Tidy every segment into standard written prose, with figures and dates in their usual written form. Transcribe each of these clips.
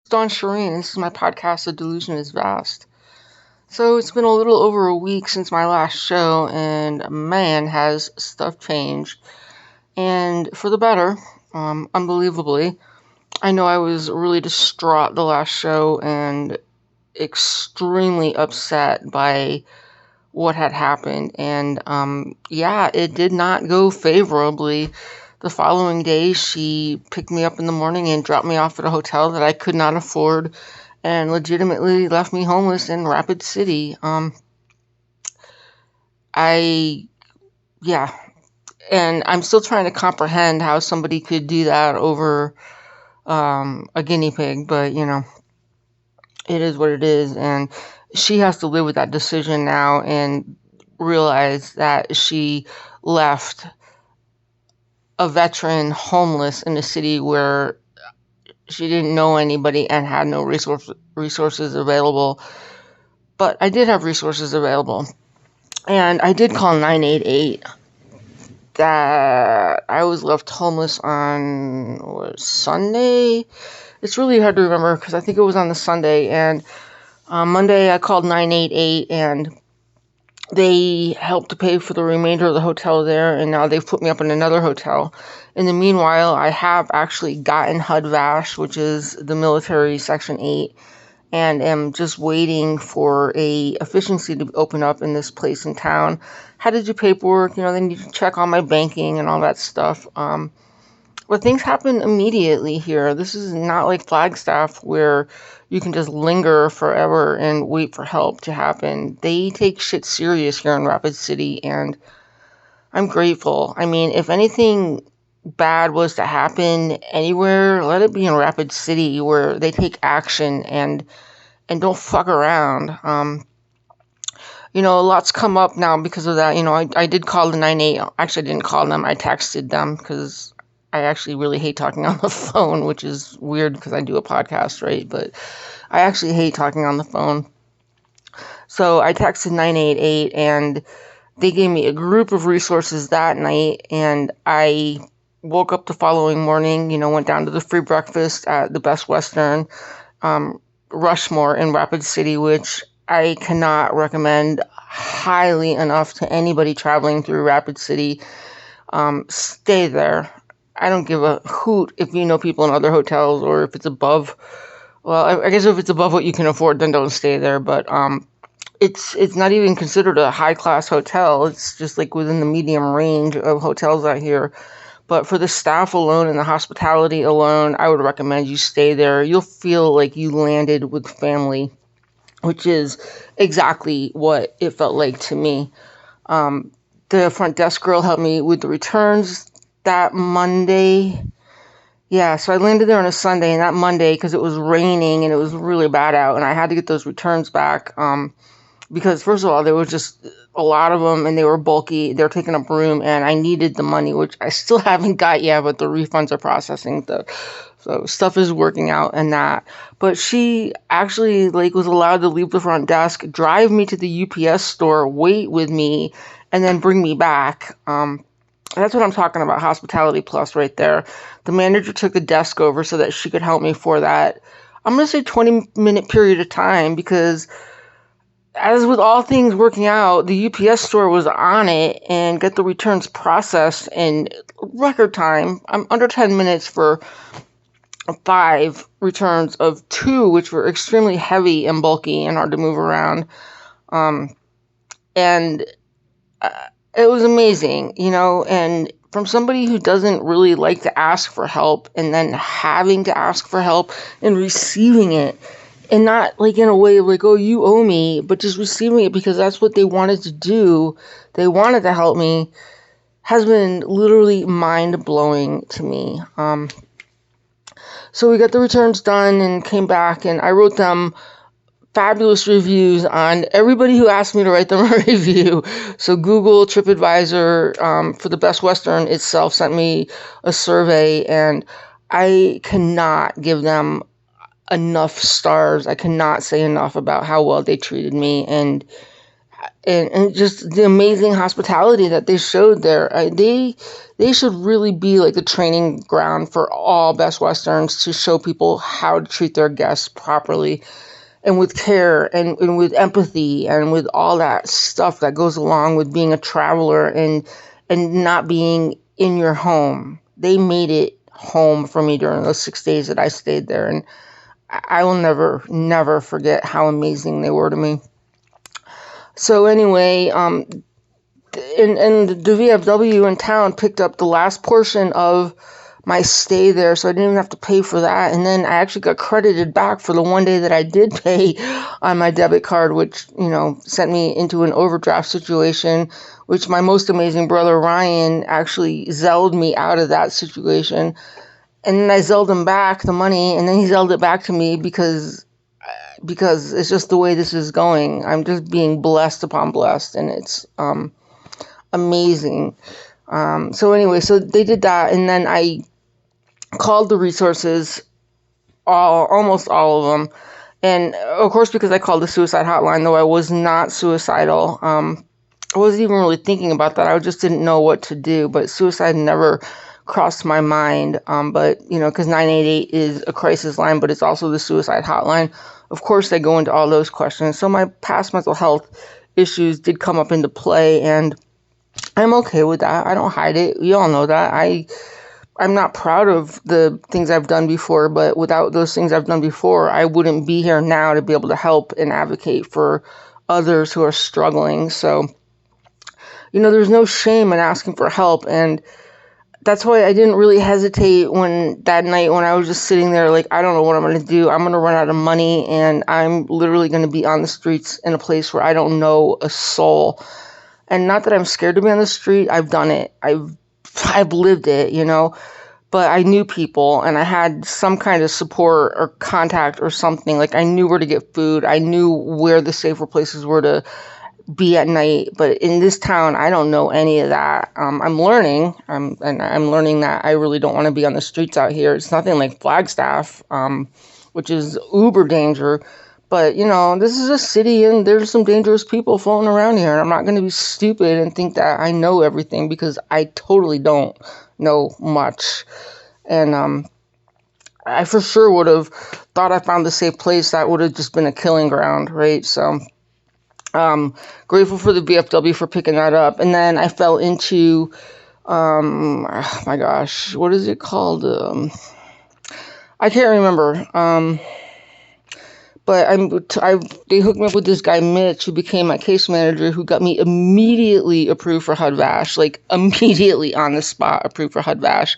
Dawn Shireen, and this is my podcast, The Delusion is Vast. So it's been a little over a week since my last show, and man, has stuff changed. And for the better, unbelievably. I know I was really distraught the last show and extremely upset by what had happened. And yeah, it did not go favorably. The following day, she picked me up in the morning and dropped me off at a hotel that I could not afford and legitimately left me homeless in Rapid City. I, yeah, and I'm still trying to comprehend how somebody could do that over a guinea pig, but it is what it is, and she has to live with that decision now and realize that she left a veteran homeless in a city where she didn't know anybody and had no resources available. But I did have resources available. And I did call 988 that I was left homeless on Sunday. It's really hard to remember because I think it was on the Sunday. And on Monday I called 988 and they helped to pay for the remainder of the hotel there, and now they've put me up in another hotel. In the meanwhile, I have actually gotten HUD-VASH, which is the military Section 8, and am just waiting for a efficiency to open up in this place in town. Had to do paperwork, they need to check on my banking and all that stuff. But things happen immediately here. This is not like Flagstaff where you can just linger forever and wait for help to happen. They take shit serious here in Rapid City, and I'm grateful. I mean, if anything bad was to happen anywhere, let it be in Rapid City where they take action and don't fuck around. A lot's come up now because of that. I did call the 98. Actually, I didn't call them. I texted them because I actually really hate talking on the phone, which is weird because I do a podcast, right? But I actually hate talking on the phone. So I texted 988 and they gave me a group of resources that night, and I woke up the following morning, went down to the free breakfast at the Best Western, Rushmore in Rapid City, which I cannot recommend highly enough to anybody traveling through Rapid City. Stay there. I don't give a hoot if you know people in other hotels or if it's above. Well, I guess if it's above what you can afford, then don't stay there. But it's not even considered a high class hotel. It's just like within the medium range of hotels out here. But for the staff alone and the hospitality alone, I would recommend you stay there. You'll feel like you landed with family, which is exactly what it felt like to me. The front desk girl helped me with the returns that Monday. Yeah, so I landed there on a Sunday, and that Monday, because it was raining and it was really bad out, and I had to get those returns back, because first of all, there was just a lot of them, and they were bulky, they were taking up room, and I needed the money, which I still haven't got yet, but the refunds are processing, so stuff is working out and that. But she actually, was allowed to leave the front desk, drive me to the UPS store, wait with me, and then bring me back. That's what I'm talking about, hospitality plus right there. The manager took the desk over so that she could help me for that, I'm going to say 20-minute period of time, because as with all things working out, the UPS store was on it and got the returns processed in record time. I'm under 10 minutes for 5 returns of 2, which were extremely heavy and bulky and hard to move around. And it was amazing, and from somebody who doesn't really like to ask for help and then having to ask for help and receiving it, and not in a way of oh, you owe me, but just receiving it because that's what they wanted to do. They wanted to help me, has been literally mind-blowing to me. So we got the returns done and came back, and I wrote them fabulous reviews on everybody who asked me to write them a review. So Google, TripAdvisor, for the Best Western itself sent me a survey, and I cannot give them enough stars. I cannot say enough about how well they treated me, and and just the amazing hospitality that they showed there. They should really be like the training ground for all Best Westerns to show people how to treat their guests properly and with care and with empathy and with all that stuff that goes along with being a traveler and not being in your home. They made it home for me during those 6 days that I stayed there, and I will never forget how amazing they were to me. So anyway, and the VFW in town picked up the last portion of my stay there, so I didn't even have to pay for that. And then I actually got credited back for the one day that I did pay on my debit card, which, sent me into an overdraft situation, which my most amazing brother Ryan actually Zelled me out of that situation. And then I Zelled him back the money, and then he Zelled it back to me because it's just the way this is going. I'm just being blessed upon blessed, and it's amazing. So anyway, so they did that, and then I called the resources, almost all of them, and of course, because I called the suicide hotline, though I was not suicidal, I wasn't even really thinking about that. I just didn't know what to do, but suicide never crossed my mind. But because 988 is a crisis line, but it's also the suicide hotline. Of course, they go into all those questions. So my past mental health issues did come up into play, and I'm okay with that. I don't hide it. You all know that. I'm not proud of the things I've done before, but without those things I've done before, I wouldn't be here now to be able to help and advocate for others who are struggling. So, there's no shame in asking for help, and that's why I didn't really hesitate that night when I was just sitting there like, I don't know what I'm going to do. I'm going to run out of money, and I'm literally going to be on the streets in a place where I don't know a soul. And not that I'm scared to be on the street. I've done it. I've lived it, but I knew people, and I had some kind of support or contact or something. Like, I knew where to get food. I knew where the safer places were to be at night. But in this town, I don't know any of that. I'm learning, and I'm learning that I really don't want to be on the streets out here. It's nothing like Flagstaff, which is uber danger. But, this is a city, and there's some dangerous people floating around here, and I'm not going to be stupid and think that I know everything, because I totally don't know much. And I for sure would have thought I found a safe place. That would have just been a killing ground, right? So grateful for the VFW for picking that up. And then I fell into, oh my gosh, what is it called? I can't remember. But they hooked me up with this guy, Mitch, who became my case manager, who got me immediately approved for HUD-VASH, like immediately on the spot approved for HUD-VASH,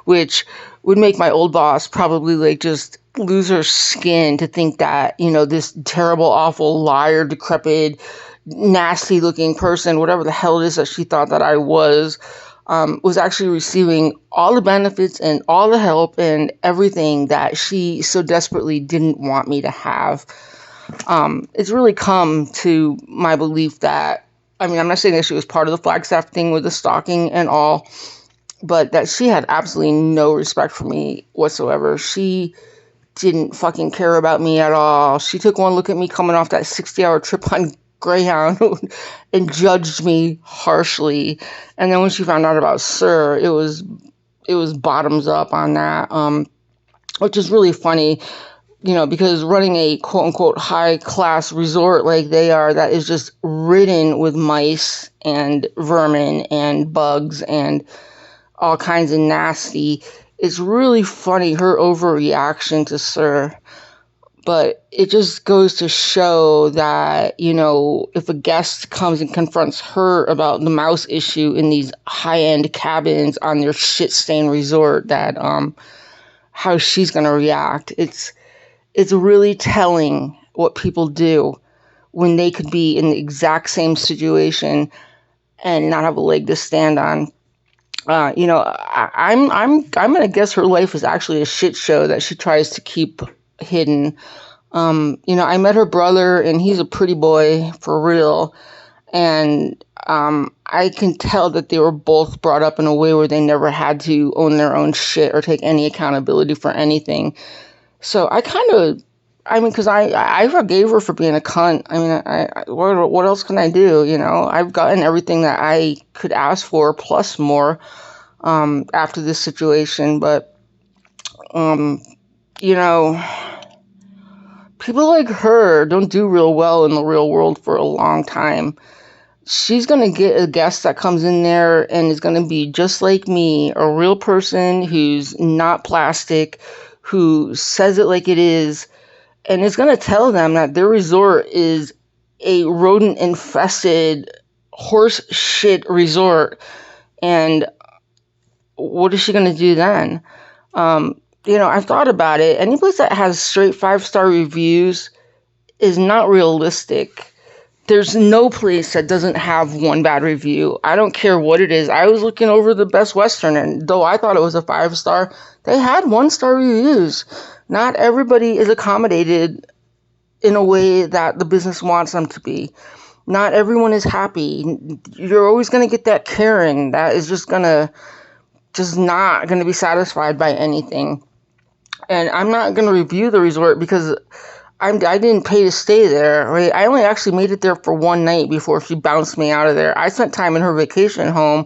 which would make my old boss probably like just lose her skin to think that, this terrible, awful, liar, decrepit, nasty looking person, whatever the hell it is that she thought that I was actually receiving all the benefits and all the help and everything that she so desperately didn't want me to have. It's really come to my belief that, I'm not saying that she was part of the Flagstaff thing with the stalking and all, but that she had absolutely no respect for me whatsoever. She didn't fucking care about me at all. She took one look at me coming off that 60-hour trip on Greyhound and judged me harshly. And then when she found out about Sir, it was bottoms up on that, which is really funny, because running a quote unquote high class resort like they are, that is just ridden with mice and vermin and bugs and all kinds of nasty. It's really funny, her overreaction to Sir. But it just goes to show that, if a guest comes and confronts her about the mouse issue in these high-end cabins on their shit-stained resort, that how she's going to react. It's really telling what people do when they could be in the exact same situation and not have a leg to stand on. I'm going to guess her life is actually a shit show that she tries to keep hidden. I met her brother, and he's a pretty boy for real. And I can tell that they were both brought up in a way where they never had to own their own shit or take any accountability for anything. So I kind I mean, because I forgave her for being a cunt. I mean, what else can I do? You know, I've gotten everything that I could ask for plus more after this situation. But you know, people like her don't do real well in the real world for a long time. She's gonna get a guest that comes in there and is gonna be just like me, a real person who's not plastic, who says it like it is, and is gonna tell them that their resort is a rodent infested horse shit resort. And what is she gonna do then? I've thought about it. Any place that has straight 5-star reviews is not realistic. There's no place that doesn't have one bad review. I don't care what it is. I was looking over the Best Western, and though I thought it was a 5-star, they had 1-star reviews. Not everybody is accommodated in a way that the business wants them to be. Not everyone is happy. You're always going to get that Karen that is just not going to be satisfied by anything. And I'm not going to review the resort because I didn't pay to stay there, right? I only actually made it there for one night before she bounced me out of there. I spent time in her vacation home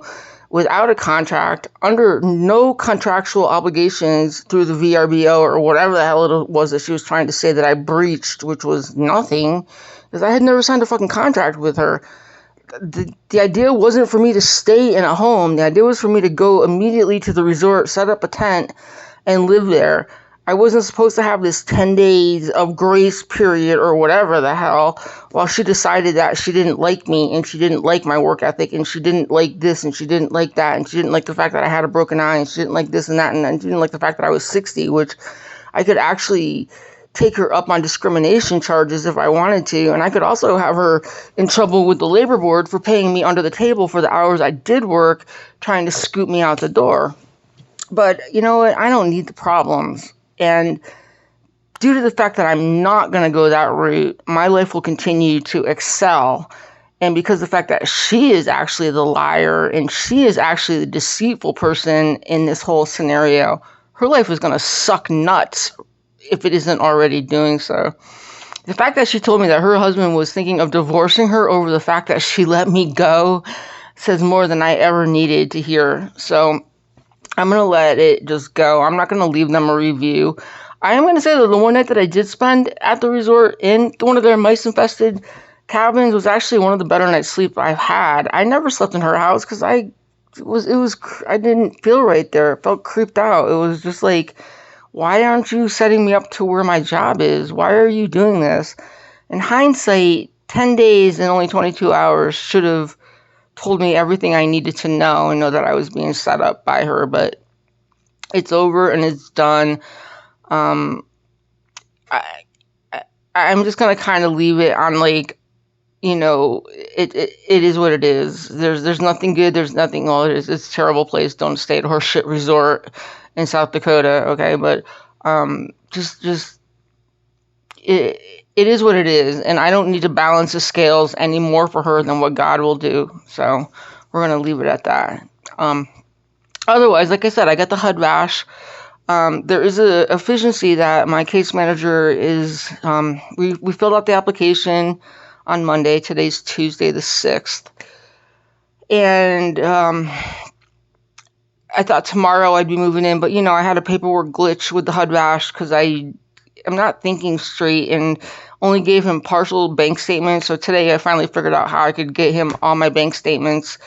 without a contract, under no contractual obligations through the VRBO or whatever the hell it was that she was trying to say that I breached, which was nothing, because I had never signed a fucking contract with her. The idea wasn't for me to stay in a home. The idea was for me to go immediately to the resort, set up a tent, and live there. I wasn't supposed to have this 10 days of grace period or whatever the hell while she decided that she didn't like me and she didn't like my work ethic and she didn't like this and she didn't like that and she didn't like the fact that I had a broken eye and she didn't like this and that and she didn't like the fact that I was 60, which I could actually take her up on discrimination charges if I wanted to, and I could also have her in trouble with the labor board for paying me under the table for the hours I did work, trying to scoop me out the door. But you know what? I don't need the problems. And due to the fact that I'm not going to go that route, my life will continue to excel. And because of the fact that she is actually the liar and she is actually the deceitful person in this whole scenario, her life is going to suck nuts if it isn't already doing so. The fact that she told me that her husband was thinking of divorcing her over the fact that she let me go says more than I ever needed to hear. So I'm going to let it just go. I'm not going to leave them a review. I am going to say that the one night that I did spend at the resort in one of their mice-infested cabins was actually one of the better nights sleep I've had. I never slept in her house because I didn't feel right there. It felt creeped out. It was just like, why aren't you setting me up to where my job is? Why are you doing this? In hindsight, 10 days and only 22 hours should have told me everything I needed to know and know that I was being set up by her, but it's over and it's done. I'm just going to kind of leave it on like, it is what it is. There's nothing good. There's nothing, it's a terrible place. Don't stay at a horse shit resort in South Dakota. Okay. But, it is what it is, and I don't need to balance the scales any more for her than what God will do. So we're going to leave it at that. Otherwise, like I said, I got the HUD rash. There is a efficiency that my case manager is, we filled out the application on Monday. Today's Tuesday the 6th. And I thought tomorrow I'd be moving in, but I had a paperwork glitch with the HUD rash because I'm not thinking straight and only gave him partial bank statements. So today I finally figured out how I could get him all my bank statements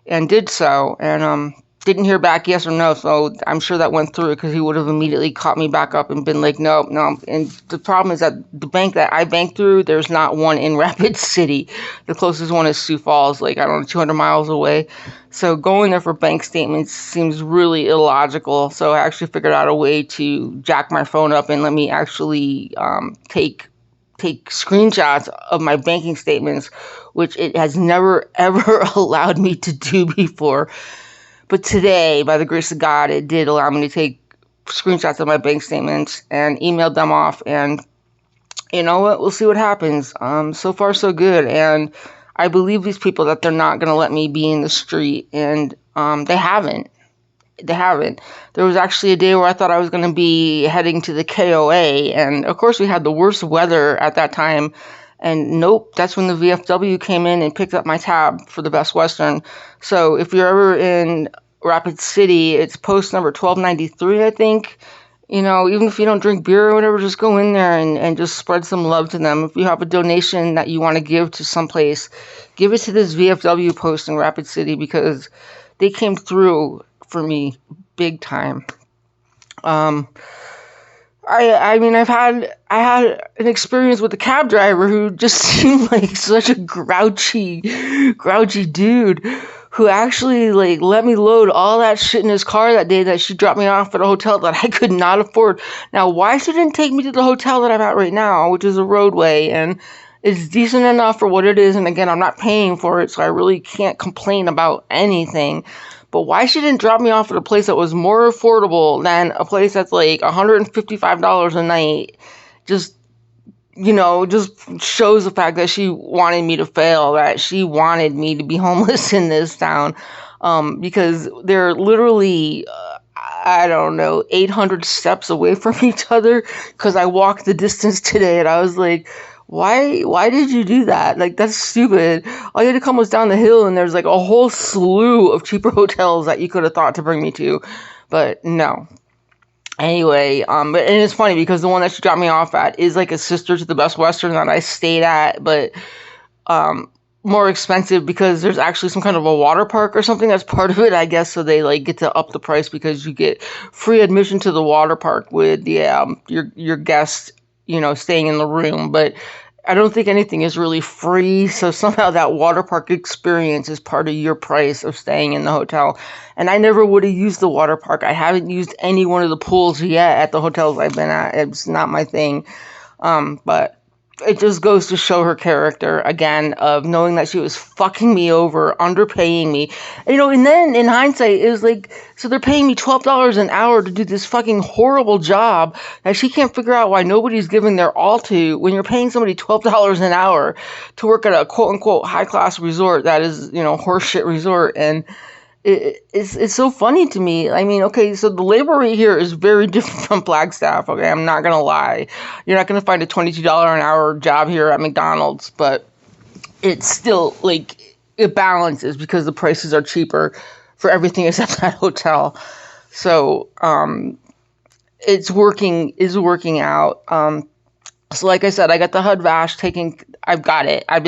and did so. And didn't hear back yes or no. So I'm sure that went through because he would have immediately caught me back up and been like, no. And the problem is that the bank that I bank through, there's not one in Rapid City. The closest one is Sioux Falls, 200 miles away. So going there for bank statements seems really illogical. So I actually figured out a way to jack my phone up and let me actually take screenshots of my banking statements, which it has never, ever allowed me to do before. But today, by the grace of God, it did allow me to take screenshots of my bank statements and emailed them off. And you know what? We'll see what happens. So far, so good. And I believe these people that they're not going to let me be in the street. And they haven't. they haven't. There was actually a day where I thought I was going to be heading to the KOA, and of course we had the worst weather at that time. And nope, that's when the VFW came in and picked up my tab for the Best Western. So if you're ever in Rapid City, it's post number 1293, I think. Even if you don't drink beer or whatever, just go in there and just spread some love to them. If you have a donation that you want to give to someplace, give it to this VFW post in Rapid City, because they came through for me big time. I mean, I had an experience with a cab driver who just seemed like such a grouchy dude, who actually like let me load all that shit in his car that day that she dropped me off at a hotel that I could not afford. Now, why she didn't take me to the hotel that I'm at right now, which is a roadway, and it's decent enough for what it is, and again, I'm not paying for it, so I really can't complain about anything. But why she didn't drop me off at a place that was more affordable than a place that's like $155 a night, just shows the fact that she wanted me to fail, that she wanted me to be homeless in this town. Because they're literally, I don't know, 800 steps away from each other, because I walked the distance today, and I was like, why did you do that? Like, that's stupid. All you had to come was down the hill, and there's like a whole slew of cheaper hotels that you could have thought to bring me to, but no. Anyway, and it's funny because the one that she dropped me off at is like a sister to the Best Western that I stayed at, but more expensive because there's actually some kind of a water park or something that's part of it, I guess. So they like get to up the price because you get free admission to the water park with the your guest, staying in the room. But I don't think anything is really free, so somehow that water park experience is part of your price of staying in the hotel. And I never would have used the water park. I haven't used any one of the pools yet at the hotels I've been at. It's not my thing. But it just goes to show her character, again, of knowing that she was fucking me over, underpaying me. And then in hindsight, it was like, so they're paying me $12 an hour to do this fucking horrible job that she can't figure out why nobody's giving their all to, when you're paying somebody $12 an hour to work at a quote-unquote high-class resort that is, horseshit resort. And it's so funny to me. I mean, okay, so the labor rate here is very different from Flagstaff. Okay, I'm not gonna lie. You're not gonna find a $22 an hour job here at McDonald's, but it's still like it balances because the prices are cheaper for everything except that hotel. So it's working out. So like I said, I got the HUD VASH taken. I've got it. I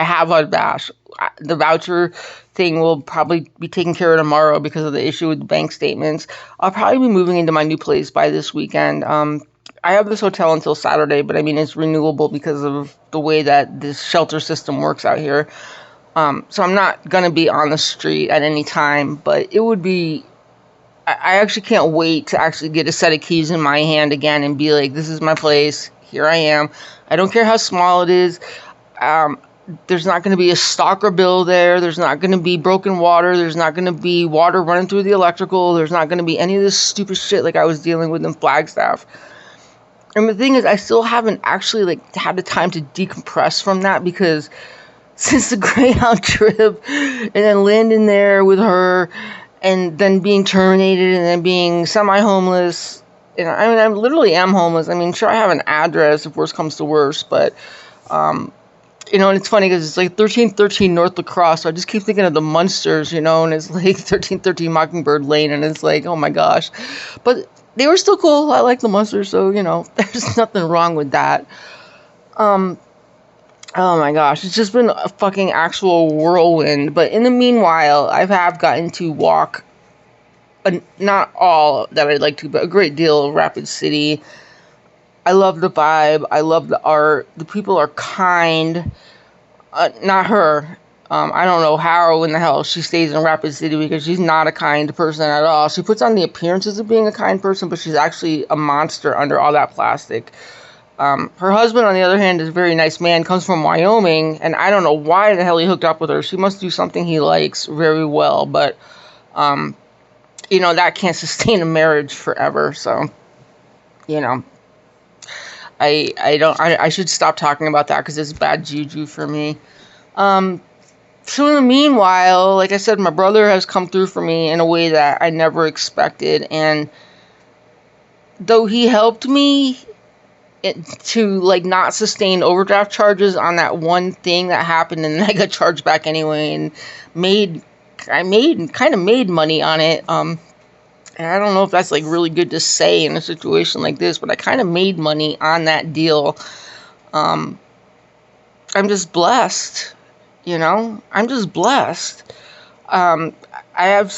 have HUD VASH. The voucher thing will probably be taken care of tomorrow because of the issue with the bank statements. I'll probably be moving into my new place by this weekend. I have this hotel until Saturday, but I mean, it's renewable because of the way that this shelter system works out here. So I'm not going to be on the street at any time, but it would be, I actually can't wait to actually get a set of keys in my hand again and be like, this is my place. Here I am. I don't care how small it is. There's not going to be a stalker bill there. There's not going to be broken water. There's not going to be water running through the electrical. There's not going to be any of this stupid shit like I was dealing with in Flagstaff. And the thing is, I still haven't actually like had the time to decompress from that, because since the Greyhound trip and then landing there with her and then being terminated and then being semi-homeless, I mean, I literally am homeless. I mean, sure, I have an address if worse comes to worse, but and it's funny because it's like 1313 North La Crosse, so I just keep thinking of the Munsters, and it's like 1313 Mockingbird Lane, and it's like, oh my gosh. But they were still cool. I like the Munsters, so, there's nothing wrong with that. Oh my gosh, it's just been a fucking actual whirlwind. But in the meanwhile, I have gotten to walk, not all that I'd like to, but a great deal of Rapid City. I love the vibe. I love the art. The people are kind. Not her. I don't know how in the hell she stays in Rapid City, because she's not a kind person at all. She puts on the appearances of being a kind person, but she's actually a monster under all that plastic. Her husband, on the other hand, is a very nice man, comes from Wyoming, and I don't know why the hell he hooked up with her. She must do something he likes very well, but, that can't sustain a marriage forever, so, I should stop talking about that because it's bad juju for me. So in the meanwhile, like I said, my brother has come through for me in a way that I never expected. And though he helped me to like not sustain overdraft charges on that one thing that happened, and then I got charged back anyway, and kind of made money on it. And I don't know if that's like really good to say in a situation like this, but I kind of made money on that deal. I'm just blessed, I'm just blessed. I have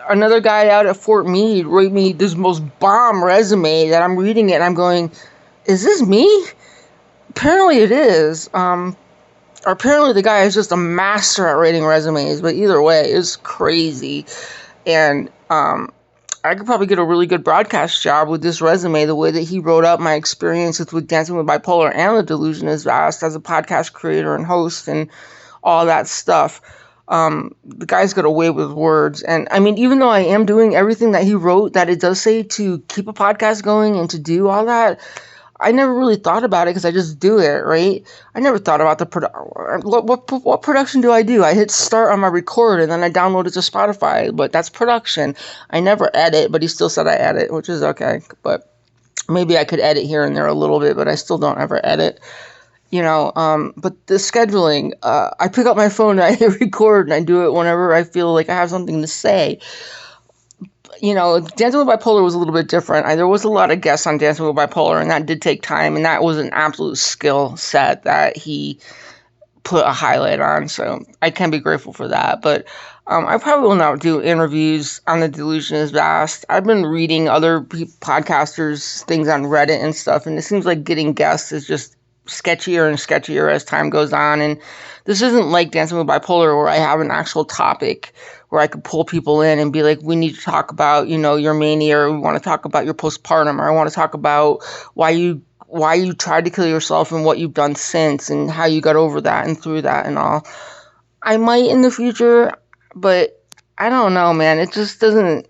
another guy out at Fort Meade write me this most bomb resume that I'm reading it and I'm going, is this me? Apparently it is. Or apparently the guy is just a master at writing resumes, but either way, it's crazy. And I could probably get a really good broadcast job with this resume, the way that he wrote up my experiences with Dancing with Bipolar and The Delusion is Vast as a podcast creator and host and all that stuff. The guy's got a way with words. And I mean, even though I am doing everything that he wrote, that it does say to keep a podcast going and to do all that, I never really thought about it because I just do it, right? I never thought about the what production do I do? I hit start on my record and then I download it to Spotify, but that's production. I never edit, but he still said I edit, which is okay. But maybe I could edit here and there a little bit, but I still don't ever edit. But the scheduling, I pick up my phone and I hit record and I do it whenever I feel like I have something to say. Dancing with Bipolar was a little bit different. There was a lot of guests on Dancing with Bipolar, and that did take time, and that was an absolute skill set that he put a highlight on, so I can be grateful for that. But I probably will not do interviews on The Delusion is Vast. I've been reading other podcasters' things on Reddit and stuff, and it seems like getting guests is just sketchier and sketchier as time goes on, and this isn't like Dancing with Bipolar where I have an actual topic where I could pull people in and be like, we need to talk about, your mania, or we want to talk about your postpartum, or I want to talk about why you tried to kill yourself and what you've done since and how you got over that and through that and all. I might in the future, but I don't know, man. It just doesn't,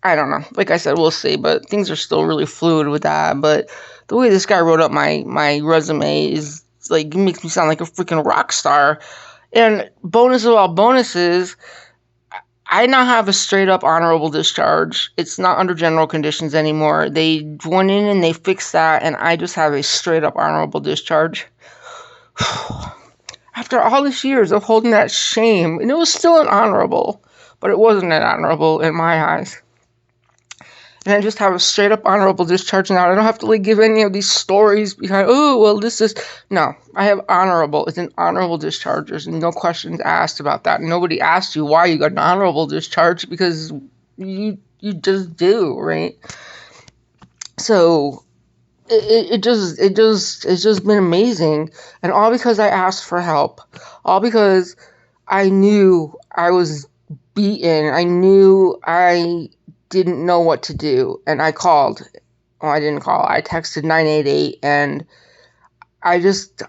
I don't know. Like I said, we'll see, but things are still really fluid with that. But the way this guy wrote up my resume is like, it makes me sound like a freaking rock star. And bonus of all bonuses, I now have a straight up honorable discharge. It's not under general conditions anymore. They went in and they fixed that, and I just have a straight up honorable discharge. After all these years of holding that shame, and it was still an honorable, but it wasn't an honorable in my eyes. And I just have a straight up honorable discharge now. I don't have to give any of these stories behind, no, I have honorable. It's an honorable discharge. There's no questions asked about that. Nobody asked you why you got an honorable discharge because you just do, right? So it's just been amazing. And all because I asked for help. All because I knew I was beaten. I knew I didn't know what to do, and I called. Well, I didn't call. I texted 988, and I just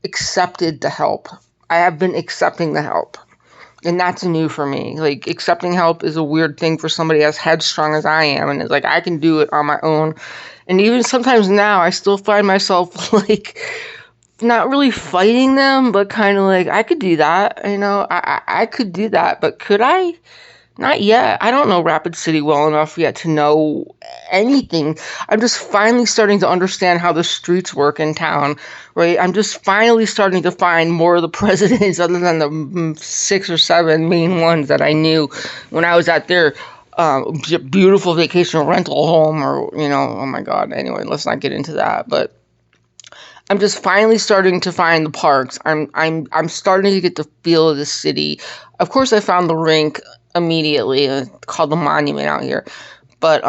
accepted the help. I have been accepting the help, and that's new for me. Like, accepting help is a weird thing for somebody as headstrong as I am, and it's like I can do it on my own. And even sometimes now, I still find myself not really fighting them, but kind of like, I could do that. I could do that, but could I? Not yet. I don't know Rapid City well enough yet to know anything. I'm just finally starting to understand how the streets work in town, right? I'm just finally starting to find more of the presidents other than the 6 or 7 main ones that I knew when I was at their beautiful vacation rental home, or, oh my God. Anyway, let's not get into that. But I'm just finally starting to find the parks. I'm starting to get the feel of the city. Of course, I found the rink immediately, called the Monument out here, but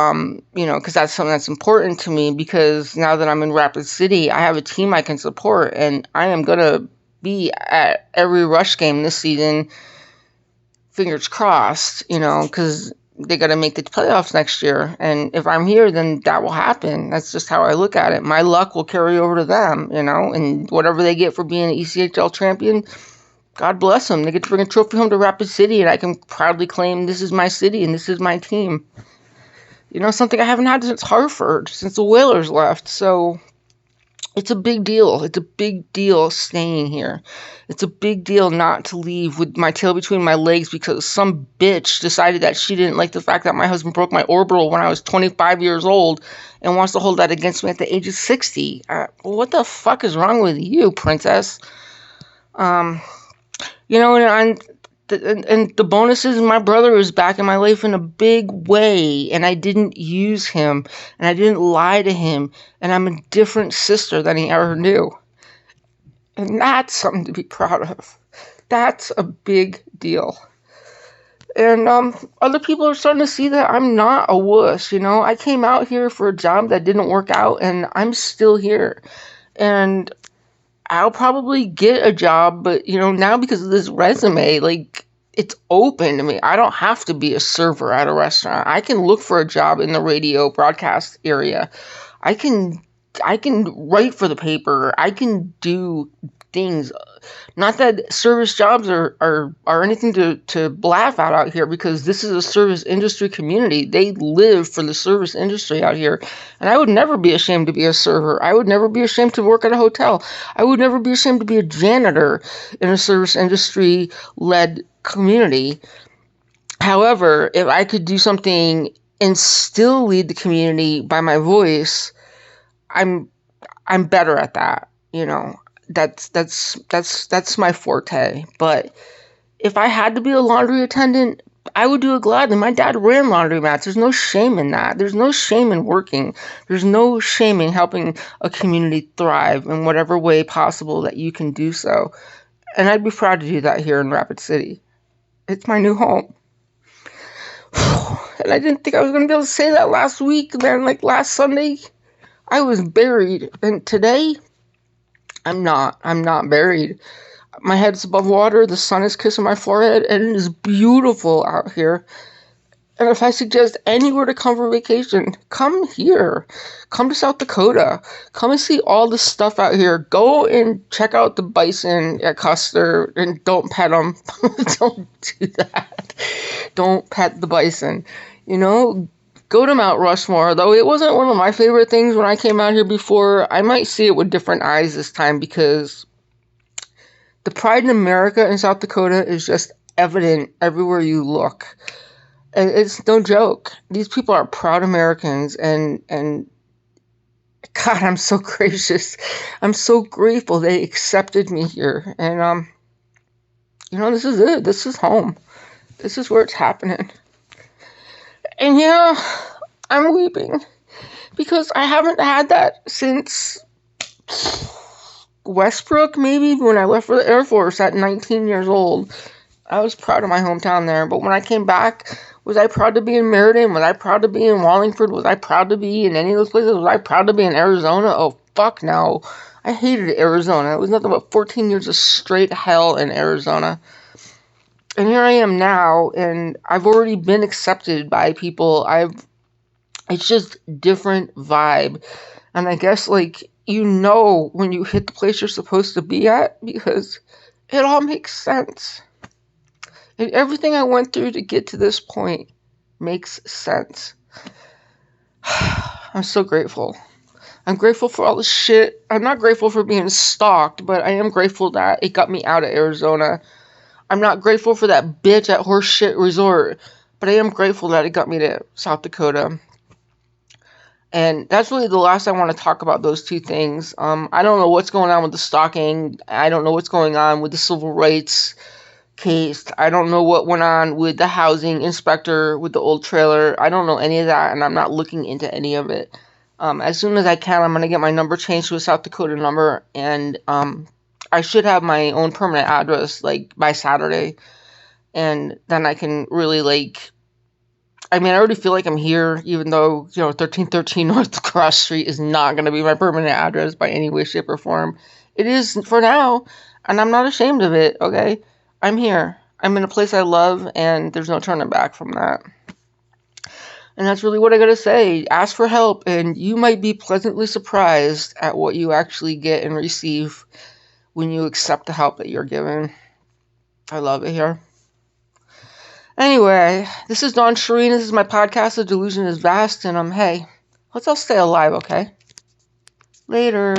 because that's something that's important to me, because now that I'm in Rapid City, I have a team I can support, and I am gonna be at every Rush game this season, fingers crossed, because they got to make the playoffs next year, and if I'm here, then that will happen. That's just how I look at it. My luck will carry over to them, and whatever they get for being an ECHL champion, God bless them. They get to bring a trophy home to Rapid City, and I can proudly claim this is my city and this is my team. Something I haven't had since Hartford, since the Whalers left. So, It's a big deal. It's a big deal staying here. It's a big deal not to leave with my tail between my legs because some bitch decided that she didn't like the fact that my husband broke my orbital when I was 25 years old and wants to hold that against me at the age of 60. What the fuck is wrong with you, princess? You know, and the bonus is my brother is back in my life in a big way, and I didn't use him, and I didn't lie to him, and I'm a different sister than he ever knew. And that's something to be proud of. That's a big deal. And other people are starting to see that I'm not a wuss, you know. I came out here for a job that didn't work out, and I'm still here. And I'll probably get a job, but, you know, now because of this resume, like, it's open to me. I don't have to be a server at a restaurant. I can look for a job in the radio broadcast area. I can write for the paper. I can do things. Not that service jobs are anything to laugh at out here, because this is a service industry community. They live for the service industry out here. And I would never be ashamed to be a server. I would never be ashamed to work at a hotel. I would never be ashamed to be a janitor in a service industry led community. However, if I could do something and still lead the community by my voice, I'm better at that, you know. That's my forte. But if I had to be a laundry attendant, I would do it gladly. My dad ran laundromats. There's no shame in that. There's no shame in working. There's no shame in helping a community thrive in whatever way possible that you can do so. And I'd be proud to do that here in Rapid City. It's my new home. And I didn't think I was going to be able to say that last week, man. Like last Sunday, I was buried. And today, I'm not buried. My head's above water, the sun is kissing my forehead, and it is beautiful out here. And if I suggest anywhere to come for vacation, come here. Come to South Dakota. Come and see all the stuff out here. Go and check out the bison at Custer, and don't pet them. Don't do that. Don't pet the bison. You know, go to Mount Rushmore, though it wasn't one of my favorite things when I came out here before. I might see it with different eyes this time, because the pride in America in South Dakota is just evident everywhere you look. And it's no joke. These people are proud Americans, and God, I'm so gracious. I'm so grateful they accepted me here. And you know, this is it. This is home. This is where it's happening. And yeah, I'm weeping because I haven't had that since Westbrook, maybe, when I left for the Air Force at 19 years old. I was proud of my hometown there, but when I came back, was I proud to be in Meriden? Was I proud to be in Wallingford? Was I proud to be in any of those places? Was I proud to be in Arizona? Oh, fuck no. I hated Arizona. It was nothing but 14 years of straight hell in Arizona. And here I am now, and I've already been accepted by people. It's just different vibe. And I guess, like, you know when you hit the place you're supposed to be at, because it all makes sense. And everything I went through to get to this point makes sense. I'm so grateful. I'm grateful for all the shit. I'm not grateful for being stalked, but I am grateful that it got me out of Arizona. I'm not grateful for that bitch at Horse Shit Resort, but I am grateful that it got me to South Dakota. And that's really the last I want to talk about, those two things. I don't know what's going on with the stalking. I don't know what's going on with the civil rights case. I don't know what went on with the housing inspector with the old trailer. I don't know any of that, and I'm not looking into any of it. As soon as I can, I'm going to get my number changed to a South Dakota number, and I should have my own permanent address, like, by Saturday, and then I can really, like, I mean, I already feel like I'm here, even though, you know, 1313 North Cross Street is not going to be my permanent address by any way, shape, or form. It is for now, and I'm not ashamed of it, okay? I'm here. I'm in a place I love, and there's no turning back from that. And that's really what I gotta say. Ask for help, and you might be pleasantly surprised at what you actually get and receive when you accept the help that you're given. I love it here. Anyway, this is Dawn Shireen. This is my podcast, The Delusion is Vast, and hey, let's all stay alive, okay? Later.